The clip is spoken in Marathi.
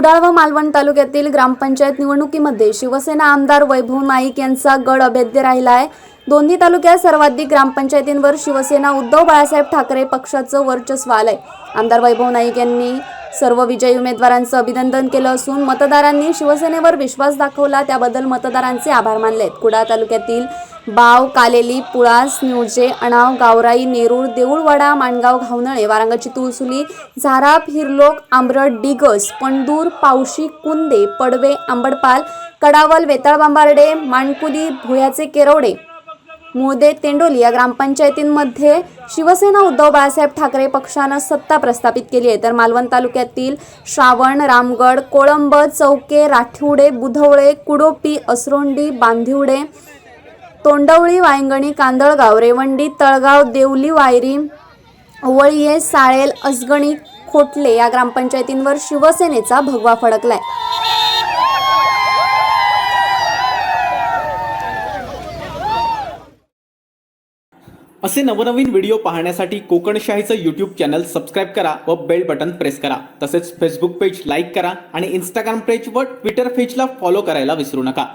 कुडाळ व मालवण तालुक्यातील ग्रामपंचायत निवडणुकीमध्ये शिवसेना आमदार वैभव नाईक यांचा गड अभेद्य राहिला आहे। दोन्ही तालुक्यात सर्वाधिक ग्रामपंचायतींवर शिवसेना उद्धव बाळासाहेब ठाकरे पक्षाचं वर्चस्व आलंय। आमदार वैभव नाईक यांनी सर्व विजयी उमेदवारांचं अभिनंदन केलं असून मतदारांनी शिवसेनेवर विश्वास दाखवला त्याबद्दल मतदारांचे आभार मानले। कुडाळ तालुक्यातील बाव, कालेली, पुळास, निवजे, अणाव, गावराई, नेरूळ, देऊळवाडा, माणगाव, घावनळे, वारांगाची, तुळसुली, झाराप, हिरलोक, आंबरड, डिगस, पणदूर, पावशी, कुंदे, पडवे, आंबडपाल, कडावल, वेताळबांबार्डे, माणकुली, भोयाचे केरवडे, मुळदे, तेंडोली या ग्रामपंचायतींमध्ये शिवसेना उद्धव बाळासाहेब ठाकरे पक्षानं सत्ता प्रस्थापित केली आहे। तर मालवण तालुक्यातील श्रावण, रामगड, कोळंब, चौके, राठिवडे, बुधवळे, कुडोपी, असरोंडी, बांधिवडे, तोंडवळी, वायंगणी, कांदळगाव, रेवंडी, तळगाव, देवली, वायरी, वळीये, साळेल, असगणी, खोटले या ग्रामपंचायतींवर शिवसेनेचा भगवा फडकलाय। असे नवनवीन व्हिडिओ पाहण्यासाठी कोकणशाहीचं यूट्यूब चॅनल सबस्क्राइब करा व बेल बटन प्रेस करा। तसेच फेसबुक पेज लाईक करा आणि इंस्टाग्राम पेज व ट्विटर पेजला फॉलो करायला विसरू नका।